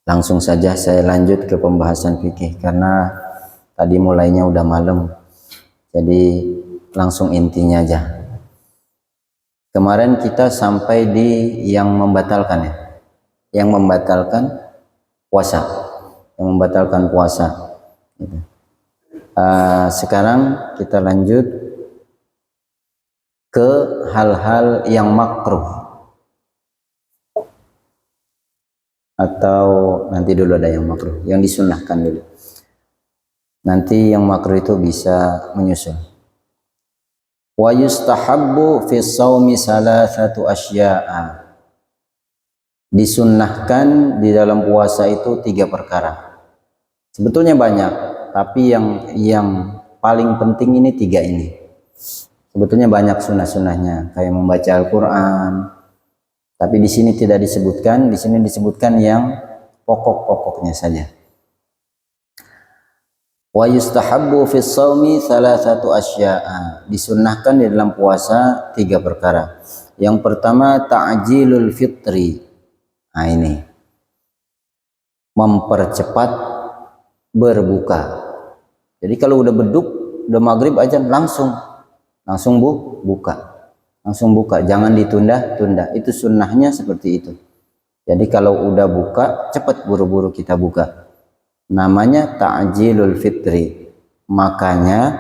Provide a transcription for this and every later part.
Langsung saja saya lanjut ke pembahasan fikih karena tadi mulainya udah malam. Jadi langsung intinya aja. Kemarin kita sampai di yang membatalkan ya. Yang membatalkan puasa. Yang membatalkan puasa. Gitu. Sekarang kita lanjut ke hal-hal yang makruh. Atau nanti dulu ada yang makruh, yang disunnahkan dulu. Nanti yang makruh itu bisa menyusul. Wa yustahabbu fi shaumi salasatu asya'a. Disunnahkan di dalam puasa itu 3 perkara. Sebetulnya banyak, tapi yang paling penting ini 3 ini. Sebetulnya banyak sunnah-sunnahnya, kayak membaca Al-Qur'an. Tapi di sini tidak disebutkan, di sini disebutkan yang pokok-pokoknya saja. Wa yustahabbu fi shaumi salasatu asya'a. Disunnahkan di dalam puasa 3 perkara. Yang pertama ta'jilul fitri. Nah ini. Mempercepat berbuka. Jadi kalau udah beduk, udah maghrib aja langsung buka. Langsung buka, jangan ditunda-tunda. Itu sunnahnya seperti itu. Jadi kalau udah buka, cepat buru-buru kita buka. Namanya ta'jilul fitri. Makanya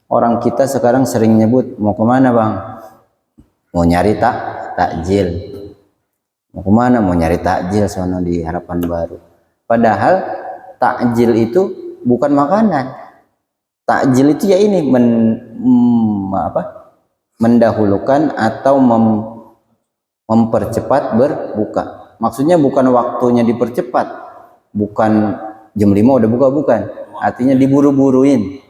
orang kita sekarang sering nyebut, mau kemana bang? Mau nyari takjil. Mau kemana? Mau nyari takjil sono di Harapan Baru. Padahal takjil itu bukan makanan. Takjil itu ya ini mendahulukan atau mempercepat berbuka. Maksudnya bukan waktunya dipercepat, bukan jam 5 udah buka, bukan. Artinya diburu-buruin.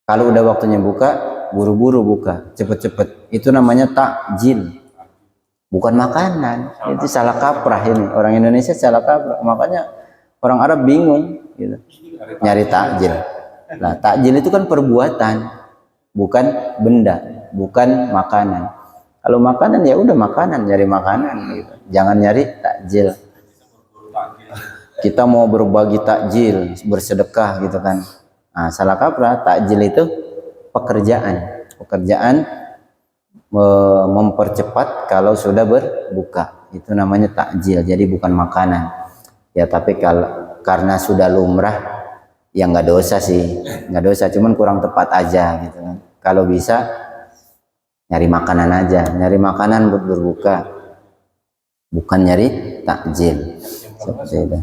Kalau udah waktunya buka, buru-buru buka, cepet-cepet. Itu namanya takjil, bukan makanan. Itu salah kaprah ini. Orang Indonesia salah kaprah. Makanya orang Arab bingung gitu. Nyari takjil. Nah, takjil itu kan perbuatan, bukan benda. Bukan makanan. Kalau makanan ya udah makanan, nyari makanan gitu. Jangan nyari takjil. Kita mau berbagi takjil, bersedekah gitu kan. Nah, salah kaprah. Takjil itu pekerjaan mempercepat kalau sudah berbuka. Itu namanya takjil. Jadi bukan makanan. Ya tapi kalau karena sudah lumrah ya nggak dosa sih, nggak dosa. Cuman kurang tepat aja gitu kan. Kalau bisa nyari makanan aja, nyari makanan buat berbuka, bukan nyari takjil. Seperti itu.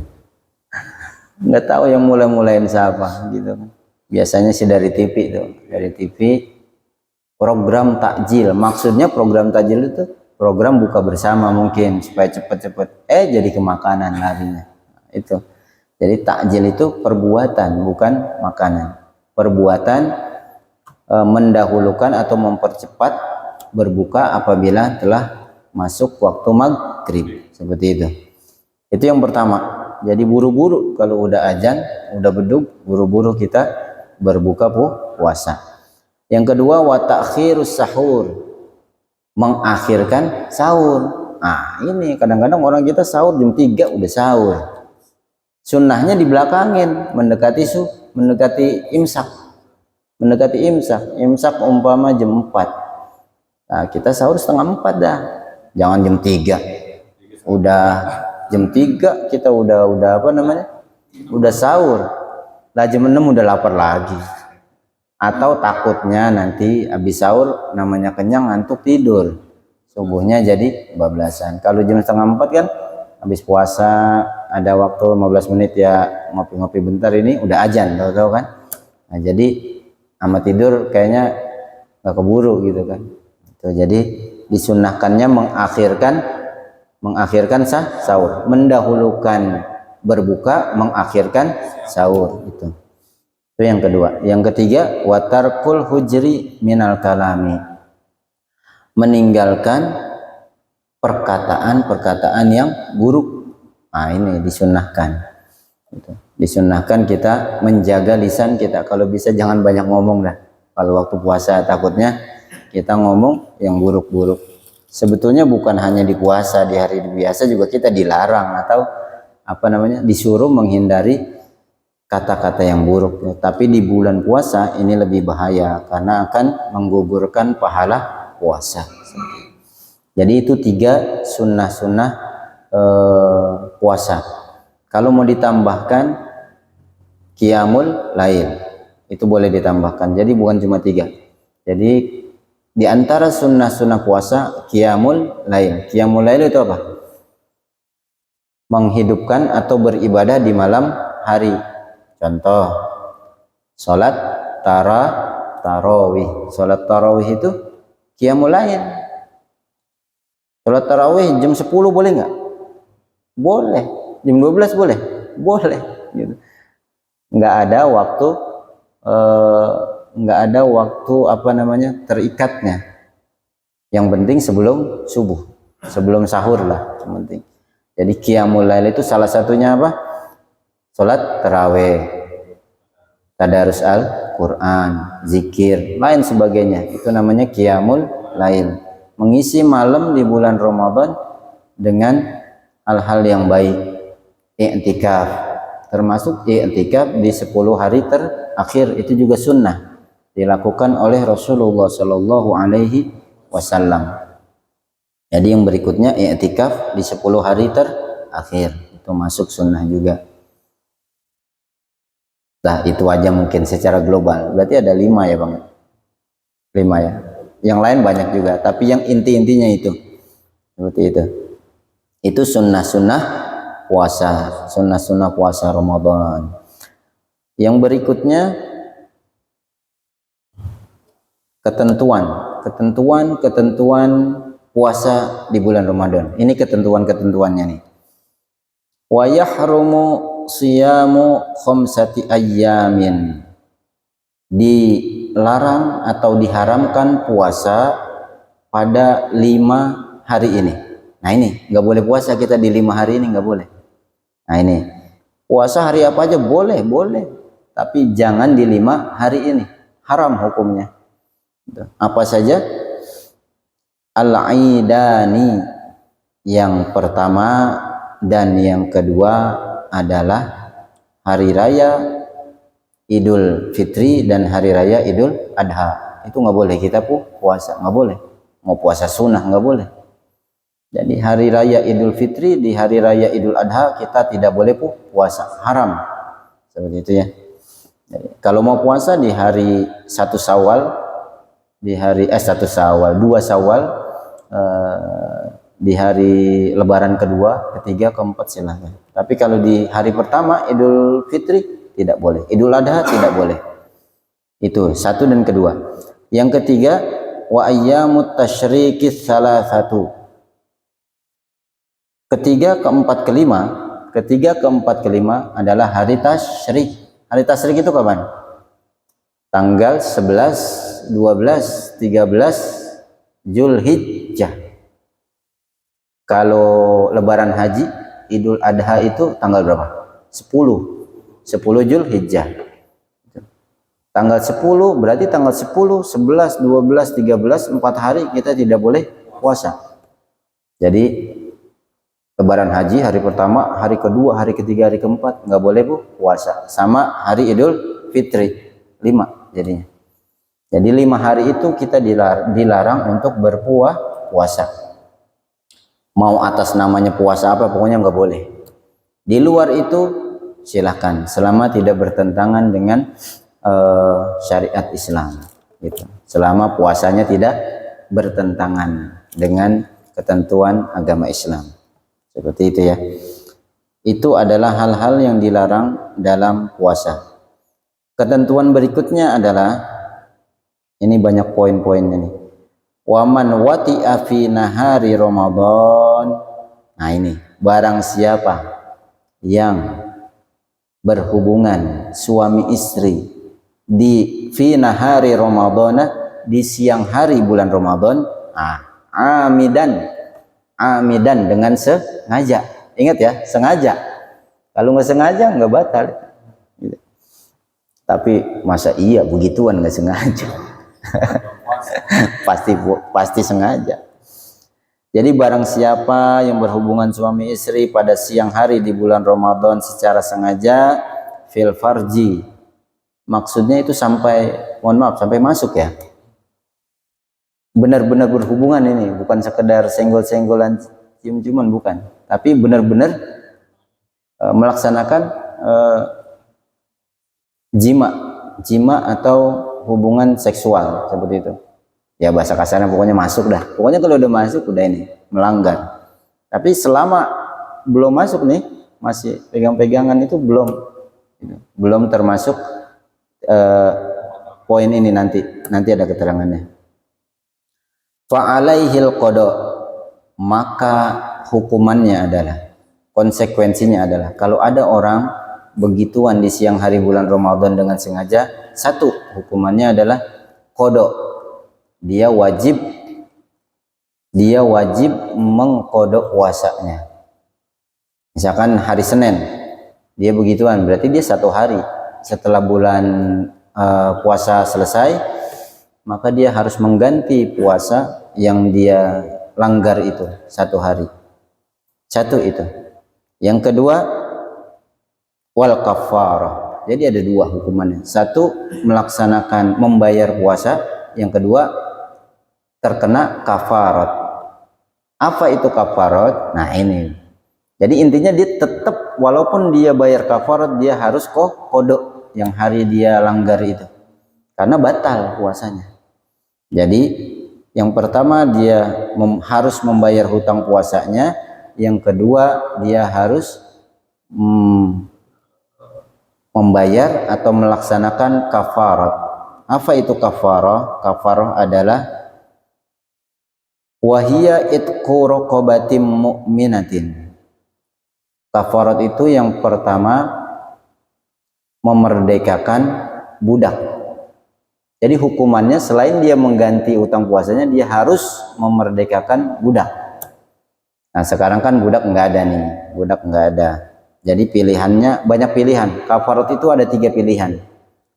Nggak tahu yang mulai-mulain siapa gitu kan. Biasanya sih dari TV tuh, dari TV program takjil. Maksudnya program takjil itu program buka bersama mungkin supaya cepet-cepet. Jadi ke makanan larinya. Itu. Jadi takjil itu perbuatan, bukan makanan. Perbuatan mendahulukan atau mempercepat berbuka apabila telah masuk waktu maghrib, seperti itu. Itu yang pertama. Jadi buru-buru kalau udah azan, udah beduk, buru-buru kita berbuka puasa. Yang kedua wa ta'khirus sahur, mengakhirkan sahur. Nah ini kadang-kadang orang kita sahur jam 3 udah sahur. Sunnahnya dibelakangin, mendekati imsak. Imsak umpama jam 4. Nah, kita sahur setengah 4 dah. Jangan jam 3. Udah jam 3 kita udah apa namanya? Udah sahur. Lah jam 6 udah lapar lagi. Atau takutnya nanti habis sahur namanya kenyang ngantuk tidur. Subuhnya jadi bablasan. Kalau jam setengah 4 kan habis puasa ada waktu 15 menit ya ngopi-ngopi bentar, ini udah azan, tahu kan? Nah, jadi sama tidur kayaknya nggak keburu gitu kan. Jadi disunnahkannya mengakhirkan sahur, mendahulukan berbuka, mengakhirkan sahur. Itu yang kedua. Yang ketiga watarkul hujri minal kalami, meninggalkan perkataan yang buruk. Nah ini disunnahkan. Disunnahkan kita menjaga lisan kita. Kalau bisa jangan banyak ngomong dah. Kalau waktu puasa takutnya kita ngomong yang buruk-buruk. Sebetulnya bukan hanya di puasa, di hari biasa juga kita dilarang. Atau disuruh menghindari kata-kata yang buruk. Tapi di bulan puasa ini lebih bahaya karena akan menggugurkan pahala puasa. Jadi itu 3 sunnah-sunnah puasa. Kalau mau ditambahkan qiyamul lail, itu boleh ditambahkan. Jadi bukan cuma 3. Jadi di antara sunnah-sunnah puasa qiyamul lail. Qiyamul lail itu apa? Menghidupkan atau beribadah di malam hari. Contoh, salat tarawih. Salat tarawih itu qiyamul lail. Salat tarawih jam 10 boleh nggak? Boleh. Jam 12 boleh? Boleh. Gitu. Nggak ada waktu terikatnya. Yang penting sebelum subuh, sebelum sahur lah, yang penting. Jadi qiyamul lail itu salah satunya apa? Salat tarawih, tadarus Al-Quran, zikir, lain sebagainya. Itu namanya qiyamul lail. Mengisi malam di bulan Ramadan dengan hal-hal yang baik. I'tikaf, termasuk i'tikaf di 10 hari terakhir, itu juga sunnah dilakukan oleh Rasulullah Shallallahu Alaihi Wasallam. Jadi yang berikutnya i'tikaf di 10 hari terakhir, itu masuk sunnah juga. Nah itu aja mungkin secara global. Berarti ada 5 ya Bang? 5 ya. Yang lain banyak juga, tapi yang inti-intinya itu seperti itu. Itu sunnah-sunnah puasa, sunnah-sunnah puasa Ramadan. Yang berikutnya ketentuan puasa di bulan Ramadan. Ini ketentuannya nih. Wa yahrumu siyamu khamsati ayyamin. Dilarang atau diharamkan puasa pada 5 hari ini. Nah ini nggak boleh puasa kita di 5 hari ini, nggak boleh. Nah ini puasa hari apa aja boleh, tapi jangan di 5 hari ini, haram hukumnya. Apa saja? Al-Aidani, yang pertama dan yang kedua adalah hari raya Idul Fitri dan hari raya Idul Adha. Itu nggak boleh kita puasa, nggak boleh. Mau puasa sunnah nggak boleh. Jadi hari raya Idul Fitri, di hari raya Idul Adha kita tidak boleh puasa, haram. Seperti itu ya. Jadi, kalau mau puasa di hari 1 Syawal, di hari 2 Syawal, di hari Lebaran kedua, ketiga, keempat silahkan. Tapi kalau di hari pertama Idul Fitri tidak boleh, Idul Adha tidak boleh. Itu 1 dan kedua. Yang ketiga, wa ayyamut tasyriqis salasatu. Ketiga, keempat, kelima adalah hari tasyrik. Hari tasyrik itu kapan? Tanggal 11, 12, 13 Zulhijjah. Kalau Lebaran Haji, Idul Adha itu tanggal berapa? 10 Zulhijjah. Tanggal 10 berarti tanggal 10, 11, 12, 13, 4 hari kita tidak boleh puasa. Jadi Lebaran Haji hari pertama, hari kedua, hari ketiga, hari keempat nggak boleh puasa. Sama hari Idul Fitri 5 jadinya. Jadi 5 hari itu kita dilarang untuk berpuasa. Mau atas namanya puasa apa, pokoknya nggak boleh. Di luar itu silahkan, selama tidak bertentangan dengan syariat Islam. Gitu. Selama puasanya tidak bertentangan dengan ketentuan agama Islam. Seperti itu ya. Itu adalah hal-hal yang dilarang dalam puasa. Ketentuan berikutnya adalah, ini banyak poin-poinnya nih. Waman wati'a fi nahari Ramadan. Nah ini, barang siapa yang berhubungan suami istri di fi nahari Ramadan, di siang hari bulan Ramadan, amidan dengan sengaja. Ingat ya, sengaja. Kalau nggak sengaja nggak batal. Gitu. Tapi masa iya begituan nggak sengaja? pasti sengaja. Jadi barang siapa yang berhubungan suami istri pada siang hari di bulan Ramadan secara sengaja, fil farji. Maksudnya itu sampai, mohon maaf, sampai masuk ya. Benar-benar berhubungan ini, bukan sekedar senggol-senggolan cium-ciuman, bukan. Tapi benar-benar melaksanakan jima atau hubungan seksual seperti itu. Ya bahasa kasarnya pokoknya masuk dah. Pokoknya kalau udah masuk udah ini melanggar. Tapi selama belum masuk nih, masih pegang-pegangan itu belum termasuk poin ini, nanti ada keterangannya. Fa'alaihil qada, maka hukumannya adalah, konsekuensinya adalah, kalau ada orang begituan di siang hari bulan Ramadan dengan sengaja, satu, hukumannya adalah qada. Dia wajib mengkodok puasanya. Misalkan hari Senin dia begituan, berarti dia satu hari setelah bulan puasa selesai, maka dia harus mengganti puasa yang dia langgar itu satu hari. Satu itu. Yang kedua, wal kafarah. Jadi ada dua hukumannya. Satu, melaksanakan membayar puasa. Yang kedua, terkena kafarat. Apa itu kafarat? Nah ini. Jadi intinya dia tetap, walaupun dia bayar kafarat, dia harus kodok yang hari dia langgar itu. Karena batal puasanya. Jadi yang pertama dia harus membayar hutang puasanya. Yang kedua dia harus membayar atau melaksanakan kafarat. Apa itu kafarah? Kafarah adalah wahia itqu raqabatin mu'minatin. Kafarat itu yang pertama memerdekakan budak. Jadi hukumannya selain dia mengganti utang puasanya, dia harus memerdekakan budak. Nah sekarang kan budak nggak ada nih, budak nggak ada. Jadi pilihannya banyak pilihan. Kafarat itu ada 3 pilihan.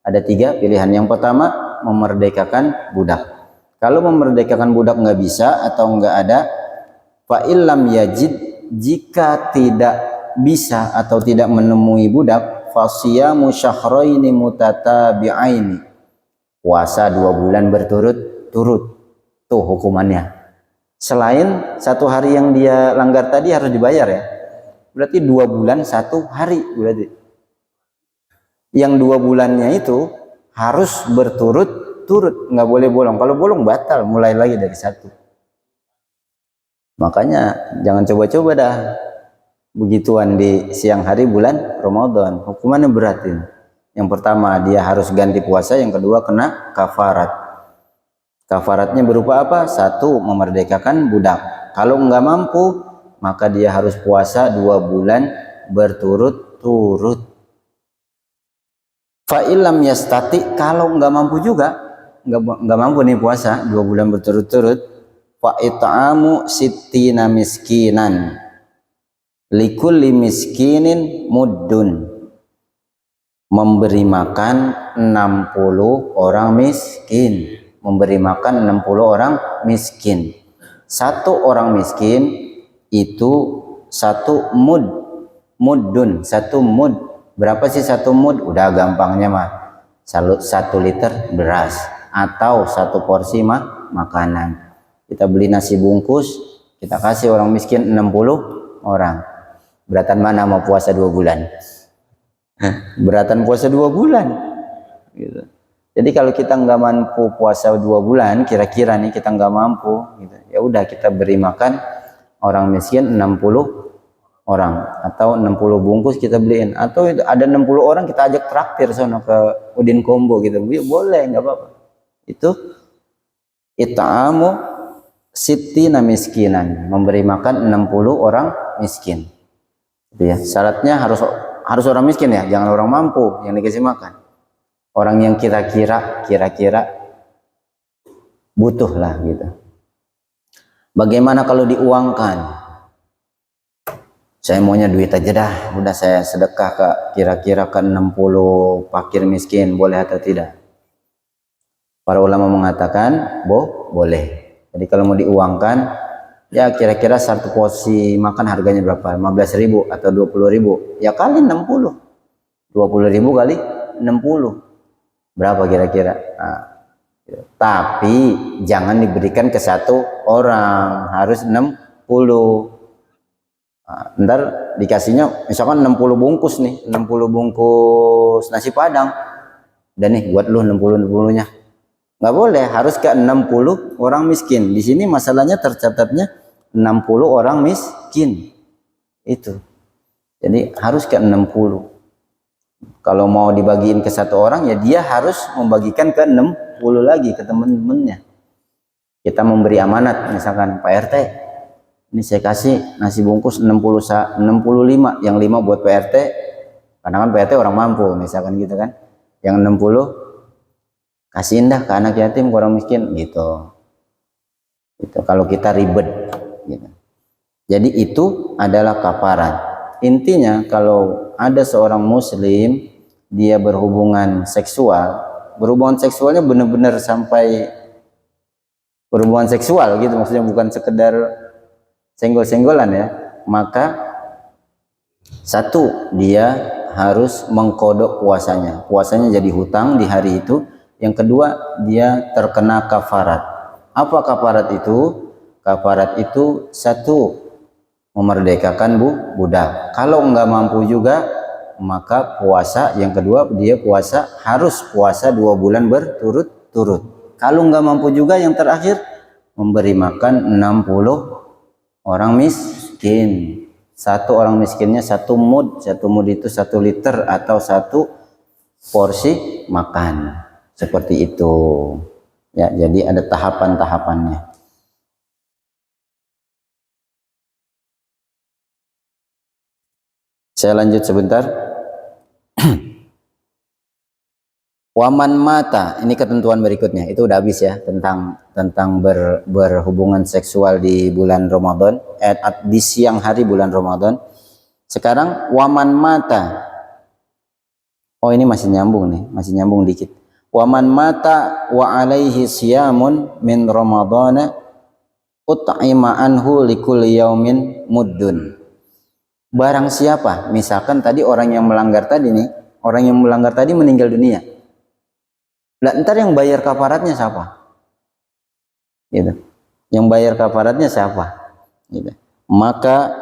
Ada 3 pilihan. Yang pertama memerdekakan budak. Kalau memerdekakan budak nggak bisa atau nggak ada, fa illam yajid, jika tidak bisa atau tidak menemui budak, fasiyamu syahraini mutatabi'aini, puasa 2 bulan berturut-turut. Tuh hukumannya. Selain 1 hari yang dia langgar tadi harus dibayar ya. Berarti 2 bulan 1 hari berarti. Yang 2 bulannya itu harus berturut-turut, nggak boleh bolong. Kalau bolong batal, mulai lagi dari 1. Makanya jangan coba-coba dah begituan di siang hari bulan Ramadan. Hukumannya berat ini. Yang pertama dia harus ganti puasa, yang kedua kena kafarat. Kafaratnya berupa apa? 1, memerdekakan budak. Kalau nggak mampu, maka dia harus puasa 2 bulan berturut-turut. Fa illam yastati, kalau nggak mampu juga, nggak mampu nih puasa 2 bulan berturut-turut, fa it'amu sittina miskinan, likulli miskinin muddun, memberi makan 60 orang miskin, memberi makan 60 orang miskin. 1 orang miskin itu 1 muddun, 1 mud. Berapa sih 1 mud? Udah gampangnya mah 1 liter beras atau 1 porsi makanan. Kita beli nasi bungkus, kita kasih orang miskin 60 orang. Beratan mana mau puasa 2 bulan? Beratan puasa 2 bulan gitu. Jadi kalau kita nggak mampu puasa 2 bulan, kira-kira nih kita nggak mampu gitu, ya udah kita beri makan orang miskin 60 orang atau 60 bungkus kita beliin, atau ada 60 orang kita ajak traktir sono ke Udin Combo gitu, boleh, nggak apa-apa. Itu it'amu sittina miskinan, memberi makan 60 orang miskin. Gitu ya. Syaratnya harus orang miskin ya, jangan orang mampu yang dikasih makan. Orang yang kira-kira butuh lah gitu. Bagaimana kalau diuangkan? Saya maunya duit aja dah, udah saya sedekah ke kira-kira ke 60 fakir miskin, boleh atau tidak? Para ulama mengatakan boleh. Jadi kalau mau diuangkan Ya kira-kira satu porsi makan harganya berapa? 15.000 atau 20.000? Ya kali 60. 20.000 kali 60. Berapa kira-kira? Nah, tapi jangan diberikan ke satu orang, harus 60. Nah, ntar dikasihnya misalkan 60 bungkus nih, 60 bungkus nasi padang. Dan nih buat lu 60-nya. Nggak boleh, harus ke 60 orang miskin. Di sini masalahnya tercatatnya 60 orang miskin. Itu. Jadi harus ke 60. Kalau mau dibagiin ke satu orang, ya dia harus membagikan ke 60 lagi ke teman-temannya. Kita memberi amanat, misalkan Pak RT, ini saya kasih nasi bungkus 65, yang 5 buat Pak RT, karena kan Pak RT orang mampu, misalkan gitu kan. Yang 60 kasihin dah ke anak yatim, ke orang miskin, gitu. Itu kalau kita ribet, gitu. Jadi itu adalah kafarat. Intinya kalau ada seorang muslim dia berhubungan seksualnya benar-benar sampai berhubungan seksual gitu, maksudnya bukan sekedar senggol-senggolan ya, maka satu, dia harus mengkodok puasanya jadi hutang di hari itu. Yang kedua, dia terkena kafarat. Apa kafarat itu? Kafarat itu satu, memerdekakan budak. Kalau nggak mampu juga, maka puasa. Yang kedua, dia harus puasa 2 bulan berturut-turut. Kalau nggak mampu juga, yang terakhir, memberi makan 60 orang miskin. Satu orang miskinnya 1 mud. 1 mud itu 1 liter atau 1 porsi makan. Seperti itu. Ya, jadi ada tahapan-tahapannya. Saya lanjut sebentar. Waman mata, ini ketentuan berikutnya. Itu udah habis ya, tentang berhubungan seksual di bulan Ramadan, di siang hari bulan Ramadan. Sekarang waman mata. Oh, ini masih nyambung dikit. Waman mata wa alaihi siyamun min Ramadana ut'ima anhu likulli yaumin muddun. Barang siapa, misalkan tadi orang yang melanggar tadi meninggal dunia. Lah ntar yang bayar kafaratnya siapa? Gitu. Yang bayar kafaratnya siapa? Gitu. Maka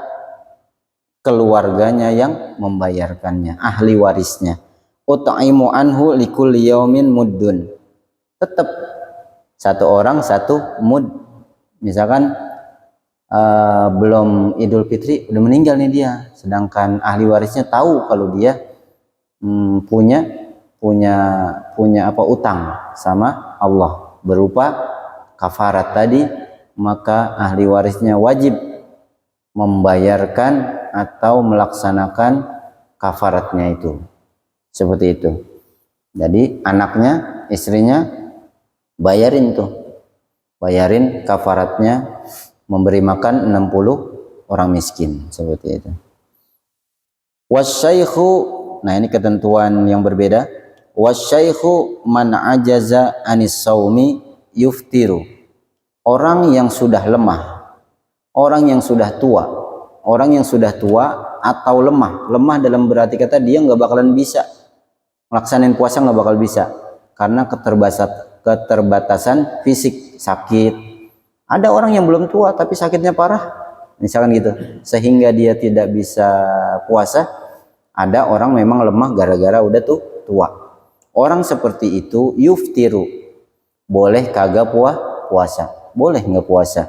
keluarganya yang membayarkannya, ahli warisnya. Ut'imu anhu likulli yaumin muddun. Tetap satu orang 1 mud. Misalkan belum Idul Fitri udah meninggal nih dia, sedangkan ahli warisnya tahu kalau dia punya utang sama Allah berupa kafarat tadi, maka ahli warisnya wajib membayarkan atau melaksanakan kafaratnya itu. Seperti itu. Jadi anaknya, istrinya bayarin kafaratnya, memberi makan 60 orang miskin, seperti itu. Wasyaikhu, nah ini ketentuan yang berbeda. Wasyaikhu man ajaza anis saumi yuftiru. Orang yang sudah lemah, orang yang sudah tua atau lemah dalam berarti kata dia nggak bakalan bisa melaksanain puasa, nggak bakal bisa karena keterbatasan fisik, sakit. Ada orang yang belum tua tapi sakitnya parah, misalkan gitu, sehingga dia tidak bisa puasa. Ada orang memang lemah gara-gara udah tua. Orang seperti itu yuftiru, boleh kagak puasa, boleh nggak puasa.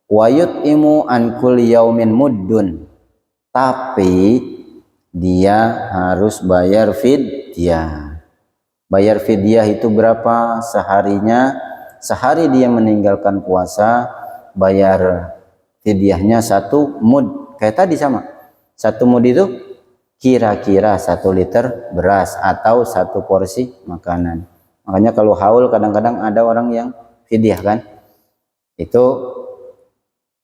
Wayut imu an kulli yaumin muddun, tapi dia harus bayar fidyah. Bayar fidyah itu berapa? Sehari dia meninggalkan puasa, bayar fidyahnya 1 mud. Kayak tadi sama. 1 mud itu kira-kira 1 liter beras atau 1 porsi makanan. Makanya kalau haul kadang-kadang ada orang yang fidyah kan. Itu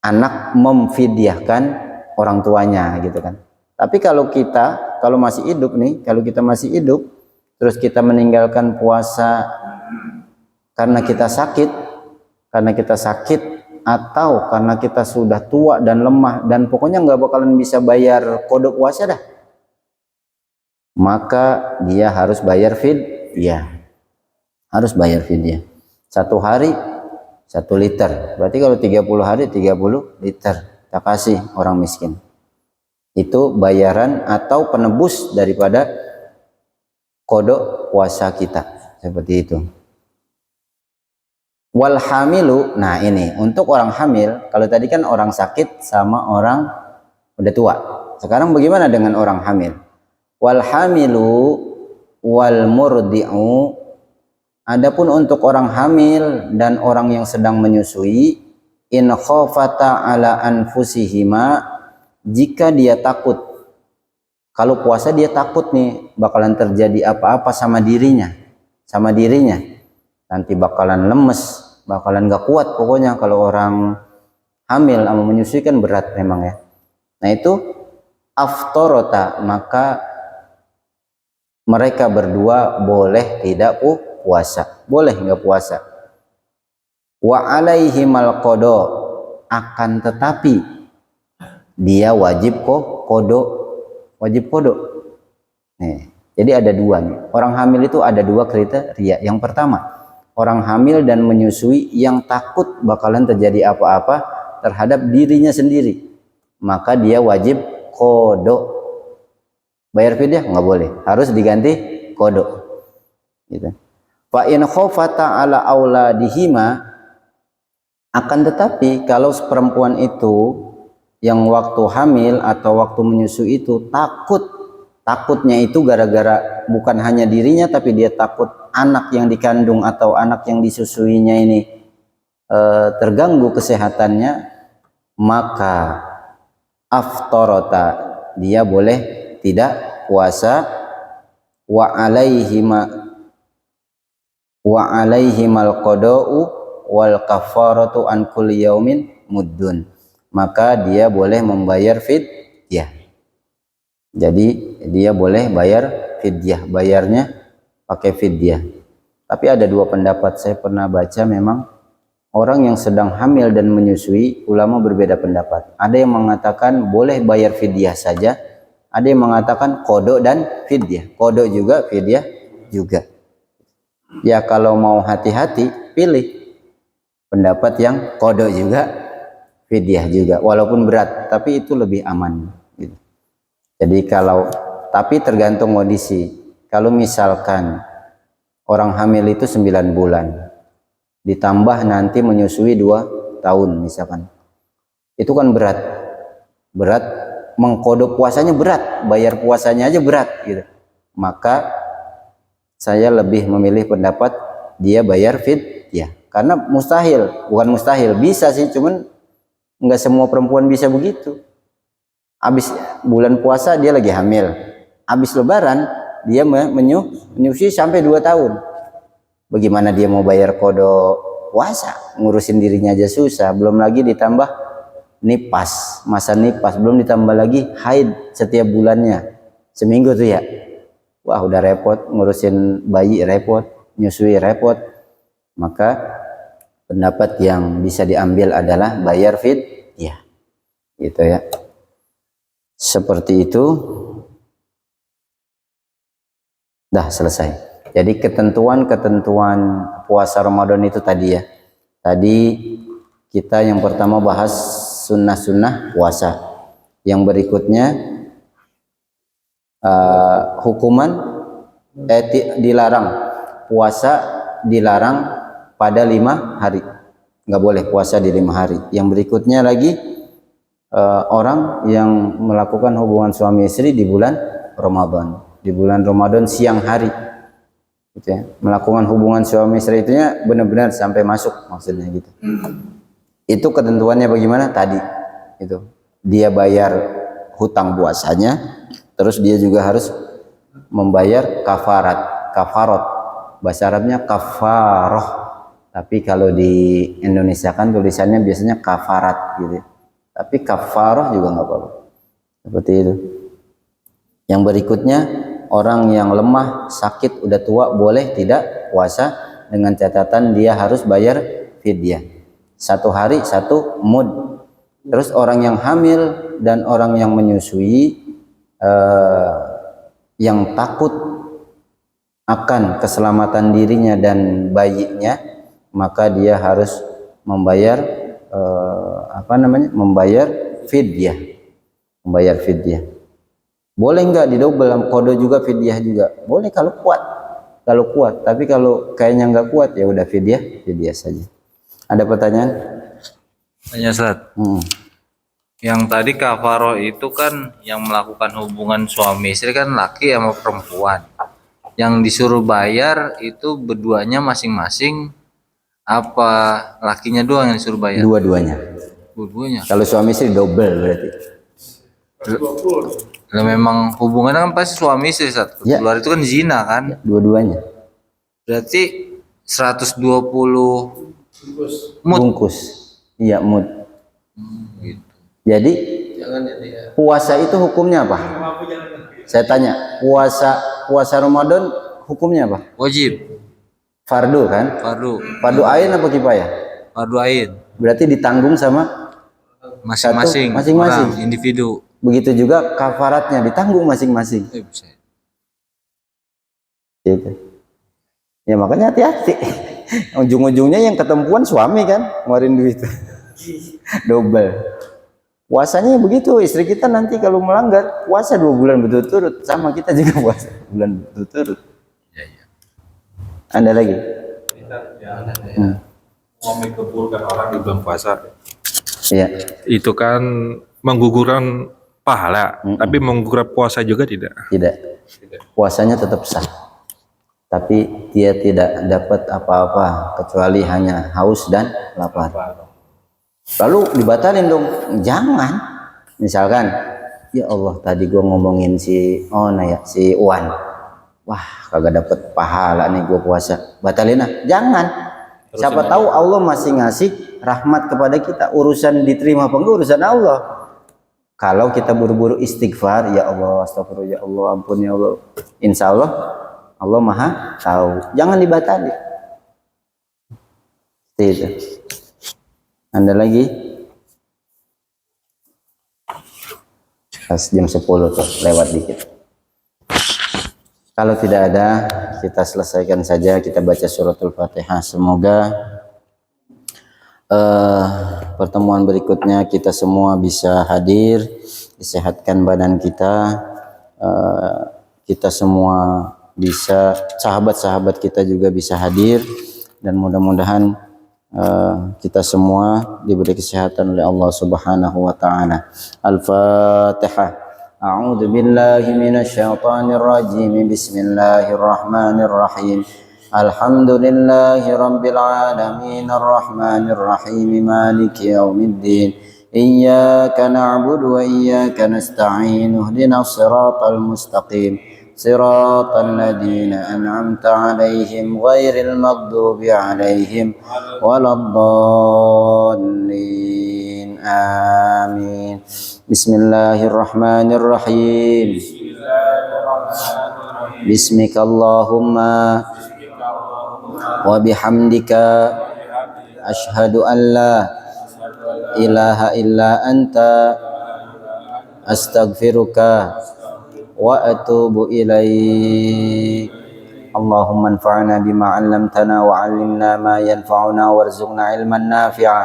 anak memfidyahkan orang tuanya gitu kan. Tapi kalau kita masih hidup terus kita meninggalkan puasa karena kita sakit atau karena kita sudah tua dan lemah dan pokoknya nggak bakalan bisa bayar kodok puasa dah, maka dia harus bayar fidyah. Harus bayar fidyah. 1 hari 1 liter. Berarti kalau 30 hari 30 liter. Kita kasih orang miskin. Itu bayaran atau penebus daripada kodok puasa kita. Seperti itu. Wal hamilu, nah ini untuk orang hamil. Kalau tadi kan orang sakit sama orang udah tua. Sekarang bagaimana dengan orang hamil? Wal hamilu wal murdi'u, adapun untuk orang hamil dan orang yang sedang menyusui, in khafata ala anfusihima, jika dia takut, kalau puasa dia takut nih bakalan terjadi apa-apa sama dirinya, nanti bakalan lemes, bakalan gak kuat pokoknya. Kalau orang hamil sama menyusui kan berat memang ya. Nah itu aftorota, maka mereka berdua boleh tidak puasa, boleh nggak puasa. Wa alaihimal qada, akan tetapi dia wajib wajib kodok. Nih, jadi ada dua nih. Orang hamil itu ada dua kriteria. Yang pertama, orang hamil dan menyusui yang takut bakalan terjadi apa-apa terhadap dirinya sendiri, maka dia wajib kodok. Bayar fidyah nggak boleh, harus diganti kodok. Gitu. Fa in khafata ala auladihima, akan tetapi kalau perempuan itu yang waktu hamil atau waktu menyusui itu takutnya itu gara-gara bukan hanya dirinya, tapi dia takut anak yang dikandung atau anak yang disusuinya ini terganggu kesehatannya, maka aftorota, dia boleh tidak puasa. Wa alaihimal qada'u wal kafaratu an kulli yaumin muddun, maka dia boleh membayar fidyah. Jadi dia boleh bayar fidyah, bayarnya pakai fidyah. Tapi ada dua pendapat, saya pernah baca, memang orang yang sedang hamil dan menyusui, ulama berbeda pendapat. Ada yang mengatakan boleh bayar fidyah saja, ada yang mengatakan kodok dan fidyah. Kodok juga, fidyah juga. Ya kalau mau hati-hati, pilih pendapat yang kodok juga, fidyah juga. Walaupun berat, tapi itu lebih aman. Gitu. Jadi tapi tergantung kondisi. Kalau misalkan orang hamil itu 9 bulan, ditambah nanti menyusui 2 tahun misalkan, itu kan berat, mengkodok puasanya berat, bayar puasanya aja berat gitu. Maka saya lebih memilih pendapat dia bayar fidyah, karena bukan mustahil, bisa sih, cuman nggak semua perempuan bisa begitu. Habis bulan puasa dia lagi hamil, habis lebaran dia menyusui sampai 2 tahun. Bagaimana dia mau bayar kodok puasa? Ngurusin dirinya aja susah, belum lagi ditambah nipas, masa nipas, belum ditambah lagi haid setiap bulannya seminggu tuh ya. Wah udah repot, ngurusin bayi repot, nyusui repot. Maka pendapat yang bisa diambil adalah bayar fidyah, gitu ya. Seperti itu. Dah selesai. Jadi ketentuan puasa Ramadan itu tadi ya. Tadi kita yang pertama bahas sunnah-sunnah puasa. Yang berikutnya hukuman dilarang puasa, dilarang pada 5 hari, nggak boleh puasa di 5 hari. Yang berikutnya lagi orang yang melakukan hubungan suami istri di bulan Ramadan siang hari, gitu ya. Melakukan hubungan suami istri itunya benar-benar sampai masuk, maksudnya gitu. Itu ketentuannya bagaimana tadi, itu dia bayar hutang puasanya, terus dia juga harus membayar kafarat, bahasa Arabnya kafaroh, tapi kalau di Indonesia kan tulisannya biasanya kafarat gitu, tapi kafaroh juga nggak apa-apa, seperti itu. Yang berikutnya, orang yang lemah, sakit, udah tua boleh tidak puasa, dengan catatan dia harus bayar fidyah. 1 hari 1 mud. Terus orang yang hamil dan orang yang menyusui yang takut akan keselamatan dirinya dan bayinya, maka dia harus membayar membayar fidyah. Membayar fidyah. Boleh enggak didouble kodo juga fidyah juga? Boleh kalau kuat. Kalau kuat, tapi kalau kayaknya enggak kuat ya udah fidyah saja. Ada pertanyaan? Tanya Ustaz. Yang tadi kafaroh itu kan yang melakukan hubungan suami istri kan laki sama perempuan. Yang disuruh bayar itu berduanya masing-masing apa lakinya doang yang disuruh bayar? Dua-duanya. Dua-duanya. Kalau suami istri double berarti. Lah memang hubungannya kan pasti suami istri Ustaz. Ya. Keluar itu kan zina kan? Ya, dua-duanya. Berarti 120 mud. Bungkus. Iya, mud. Gitu. Jadi puasa itu hukumnya apa? Saya tanya, puasa Ramadan hukumnya apa? Wajib. Fardu kan? Fardu ain apa kifayah? Fardu ain. Berarti ditanggung sama Masing-masing orang, individu. Begitu juga kafaratnya ditanggung masing-masing. Gitu. Ya makanya hati-hati. Ujung-ujungnya yang ketempuan suami kan, ngeluarin duit. Double. Puasanya begitu, istri kita nanti kalau melanggar puasa 2 bulan berturut-turut, sama kita juga puasa bulan berturut-turut. Ya, ya. Ada lagi? Mau menggugurkan orang di bulan puasa. Iya. Itu kan menggugurkan pahala, tapi menggugurkan puasa juga tidak. Tidak. Puasanya tetap sah. Tapi dia tidak dapat apa-apa kecuali hanya haus dan lapar. Lalu dibatalin dong? Jangan. Misalkan, ya Allah tadi gua ngomongin si Uwan. Wah, kagak dapat pahala nih gua puasa. Batalin ah. Jangan. Siapa tahu Allah masih ngasih rahmat kepada kita. Urusan diterima apa enggak urusan Allah. Kalau kita buru-buru istighfar, ya Allah, astagfirullah, ya Allah, ampun ya Allah. Insya Allah Allah Maha tahu. Jangan dibatali. Itu. Anda lagi? Pas jam 10 tuh, lewat dikit. Kalau tidak ada, kita selesaikan saja. Kita baca suratul Fatihah. Semoga pertemuan berikutnya kita semua bisa hadir, disehatkan badan kita, kita semua bisa, sahabat-sahabat kita juga bisa hadir, dan mudah-mudahan kita semua diberi kesehatan oleh Allah Subhanahu wa taala. Al-Fatihah. A'udzu billahi minasyaitonir rajim. Bismillahirrahmanirrahim. Alhamdulillahi rabbil alamin arrahmanir rahim maliki yaumiddin. Iyyaka na'budu wa iyyaka nasta'in. Ihdinas siratal mustaqim. Siratal ladzina an'amta 'alaihim ghairil maghdubi 'alaihim waladdallin. Amin. Bismillahirrahmanirrahim. Bismikallahumma wa bihamdika asyhadu an la ilaha illa anta astaghfiruka wa atubu ilaik. Allahumma anfa'na bima 'allamtana wa 'allimna ma yanfa'una warzuqna ilman nafi'a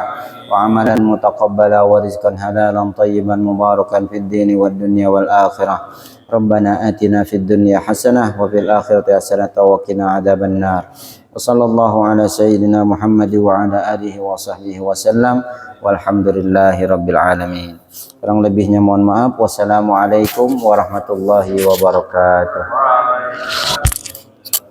wa 'amalan mutaqabbala wa rizqan halalan tayyiban mubarakan fid dini wad dunya wal akhirah. Rabbana atina fid dunya hasanah wa fil akhirati hasanah wa qina adzaban nar. Wa sallallahu ala sayyidina Muhammad wa ala alihi wa sahbihi wasallam walhamdulillahi rabbil alamin. Kurang lebihnya mohon maaf. Wassalamualaikum warahmatullahi wabarakatuh.